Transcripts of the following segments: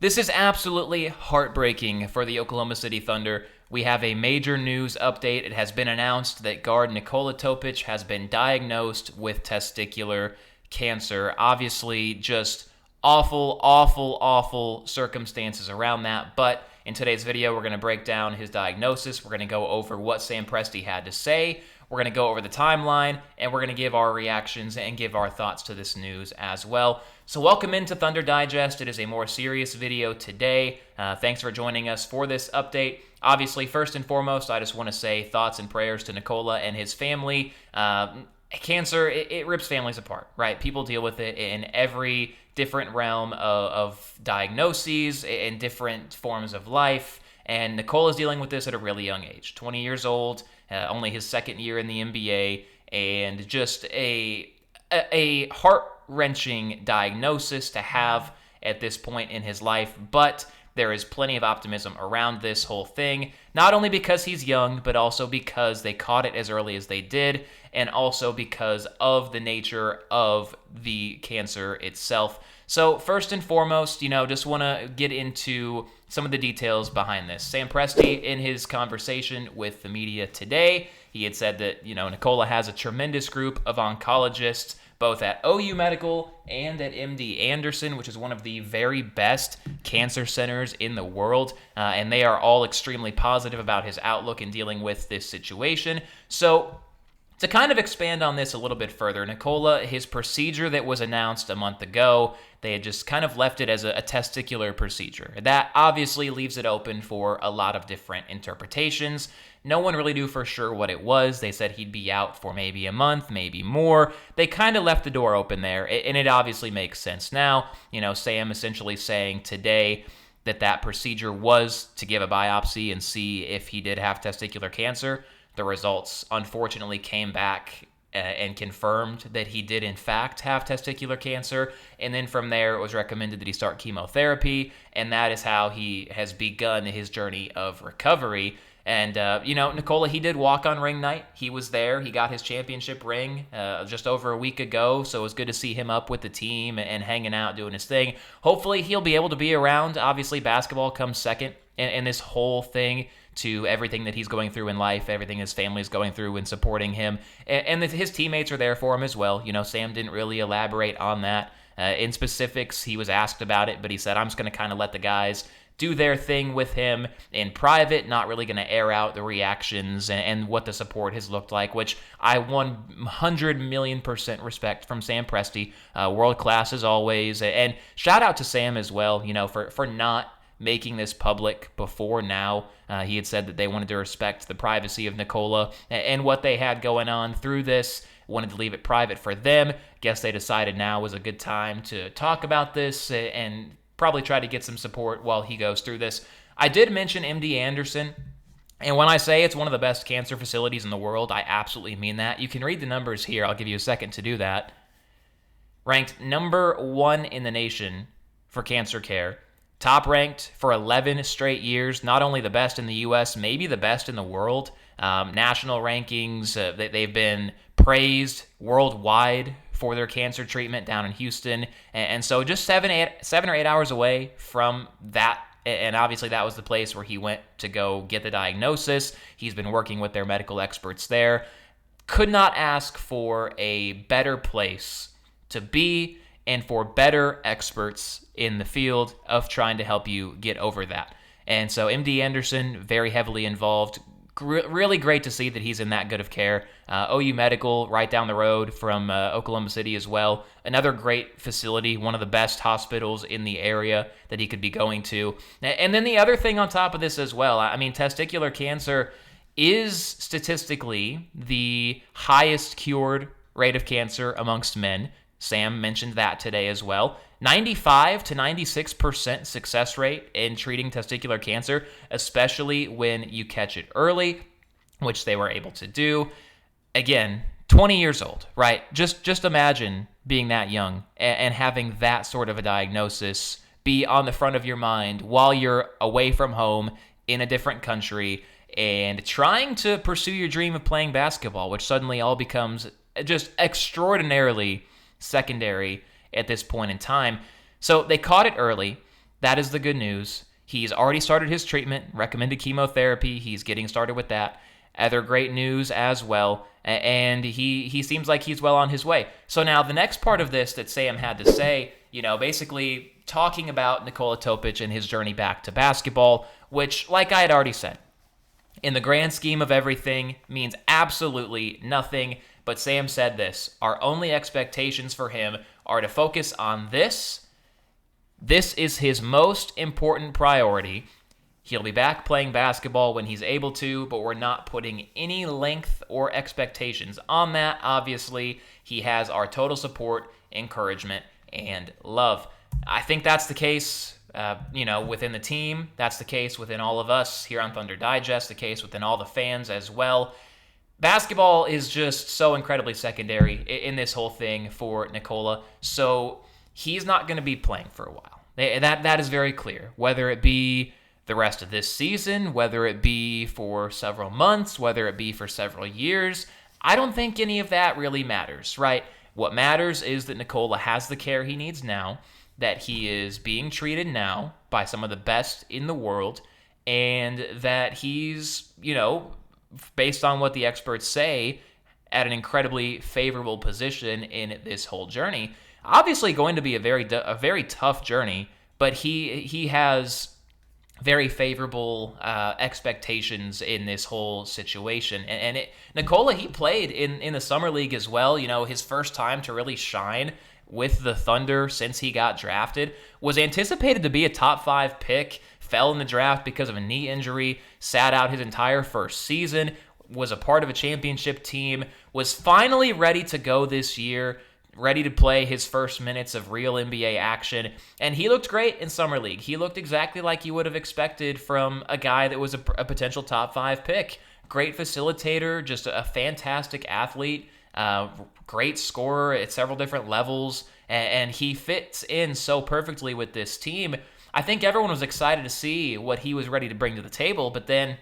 This is absolutely heartbreaking for the Oklahoma City Thunder. We have a major news update. It has been announced that guard Nikola Topic has been diagnosed with testicular cancer. Obviously, just awful circumstances around that. But in today's video, we're going to break down his diagnosis. We're going to go over what Sam Presti had to say. We're going to go over the timeline, and we're going to give our reactions and give our thoughts to this news as well. So welcome into Thunder Digest. It is a more serious video today. Thanks for joining us for this update. Obviously, first and foremost, I just want to say thoughts and prayers to Nikola and his family. Cancer, it rips families apart, right? People deal with it in every different realm of diagnoses, in different forms of life. And Nikola's dealing with this at a really young age, 20 years old, only his second year in the NBA, and just a heart-wrenching diagnosis to have at this point in his life. But there is plenty of optimism around this whole thing, not only because he's young, but also because they caught it as early as they did, and also because of the nature of the cancer itself. So first and foremost, just want to get into some of the details behind this. Sam Presti, in his conversation with the media today, he had said that, Nikola has a tremendous group of oncologists, both at OU Medical and at MD Anderson, which is one of the very best cancer centers in the world, and they are all extremely positive about his outlook in dealing with this situation. So to kind of expand on this a little bit further, Nikola, his procedure that was announced a month ago, they had just kind of left it as a testicular procedure. That obviously leaves it open for a lot of different interpretations. No one really knew for sure what it was. They said he'd be out for maybe a month, maybe more. They kind of left the door open there, and it obviously makes sense now. Sam essentially saying today that procedure was to give a biopsy and see if he did have testicular cancer. The results, unfortunately, came back and confirmed that he did, in fact, have testicular cancer. And then from there, it was recommended that he start chemotherapy, and that is how he has begun his journey of recovery. And, Nikola, he did walk on ring night. He was there. He got his championship ring just over a week ago, so it was good to see him up with the team and hanging out, doing his thing. Hopefully, he'll be able to be around. Obviously, basketball comes second in this whole thing to everything that he's going through in life, everything his family is going through and supporting him. And his teammates are there for him as well. Sam didn't really elaborate on that. In specifics, he was asked about it, but he said, I'm just going to kind of let the guys do their thing with him in private, not really going to air out the reactions and what the support has looked like, which I 100,000,000% respect from Sam Presti. World class as always. And shout out to Sam as well, for not making this public before now. He had said that they wanted to respect the privacy of Nikola and what they had going on through this, wanted to leave it private for them. Guess they decided now was a good time to talk about this and probably try to get some support while he goes through this. I did mention MD Anderson, and when I say it's one of the best cancer facilities in the world, I absolutely mean that. You can read the numbers here. I'll give you a second to do that. Ranked number 1 in the nation for cancer care. Top ranked for 11 straight years, not only the best in the U.S., maybe the best in the world. National rankings, they've been praised worldwide for their cancer treatment down in Houston. And so just 7 or 8 hours away from that, and obviously that was the place where he went to go get the diagnosis. He's been working with their medical experts there. Could not ask for a better place to be and for better experts in the field of trying to help you get over that. And so MD Anderson, very heavily involved. Really great to see that he's in that good of care. OU Medical, right down the road from Oklahoma City as well. Another great facility, one of the best hospitals in the area that he could be going to. And then the other thing on top of this as well, testicular cancer is statistically the highest cured rate of cancer amongst men. Sam mentioned that today as well. 95 to 96% success rate in treating testicular cancer, especially when you catch it early, which they were able to do. Again, 20 years old, right? Just imagine being that young and having that sort of a diagnosis be on the front of your mind while you're away from home in a different country and trying to pursue your dream of playing basketball, which suddenly all becomes just extraordinarily secondary at this point in time. So they caught it early. That is the good news. He's already started his treatment, recommended chemotherapy. He's getting started with that. Other great news as well. And he seems like he's well on his way. So now the next part of this that Sam had to say, basically talking about Nikola Topic and his journey back to basketball, which, like I had already said, in the grand scheme of everything, means absolutely nothing. But Sam said this: our only expectations for him are to focus on this. This is his most important priority. He'll be back playing basketball when he's able to, but we're not putting any length or expectations on that. Obviously, he has our total support, encouragement, and love. I think that's the case, within the team. That's the case within all of us here on Thunder Digest, the case within all the fans as well. Basketball is just so incredibly secondary in this whole thing for Nikola, so he's not going to be playing for a while. That is very clear, whether it be the rest of this season, whether it be for several months, whether it be for several years. I don't think any of that really matters, right? What matters is that Nikola has the care he needs now, that he is being treated now by some of the best in the world, and that he's, based on what the experts say, at an incredibly favorable position in this whole journey. Obviously going to be a very tough journey, but he has very favorable expectations in this whole situation. And Nikola, he played in the Summer League as well. His first time to really shine with the Thunder since he got drafted, was anticipated to be a top 5 pick, fell in the draft because of a knee injury, sat out his entire first season, was a part of a championship team, was finally ready to go this year, ready to play his first minutes of real NBA action, and he looked great in Summer League. He looked exactly like you would have expected from a guy that was a potential top 5 pick. Great facilitator, just a fantastic athlete, great scorer at several different levels, and he fits in so perfectly with this team. I think everyone was excited to see what he was ready to bring to the table, but then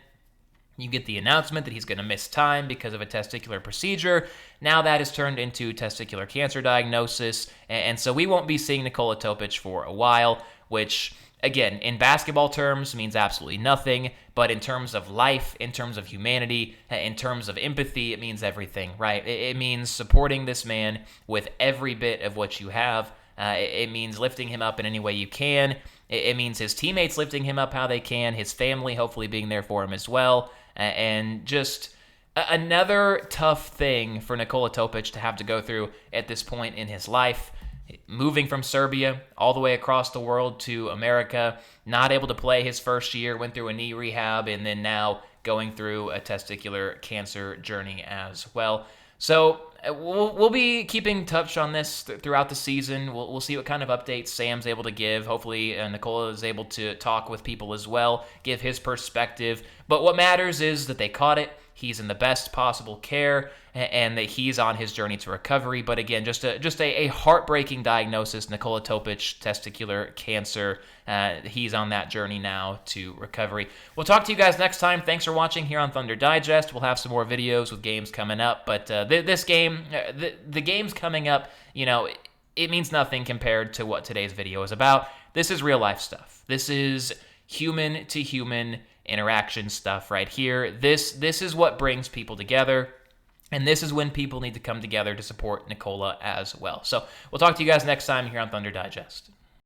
you get the announcement that he's going to miss time because of a testicular procedure. Now that has turned into testicular cancer diagnosis, and so we won't be seeing Nikola Topic for a while, which, again, in basketball terms means absolutely nothing, but in terms of life, in terms of humanity, in terms of empathy, it means everything, right? It means supporting this man with every bit of what you have. It means lifting him up in any way you can. It means his teammates lifting him up how they can, his family hopefully being there for him as well, and just another tough thing for Nikola Topic to have to go through at this point in his life. Moving from Serbia all the way across the world to America, not able to play his first year, went through a knee rehab, and then now going through a testicular cancer journey as well. So we'll be keeping touch on this throughout the season. We'll see what kind of updates Sam's able to give. Hopefully Nikola is able to talk with people as well, give his perspective. But what matters is that they caught it. He's in the best possible care, and that he's on his journey to recovery. But again, just a heartbreaking diagnosis, Nikola Topic, testicular cancer. He's on that journey now to recovery. We'll talk to you guys next time. Thanks for watching here on Thunder Digest. We'll have some more videos with games coming up. But this game, the games coming up, it means nothing compared to what today's video is about. This is real life stuff. This is human to human interaction stuff right here. This is what brings people together, and this is when people need to come together to support Nikola as well. So we'll talk to you guys next time here on Thunder Digest.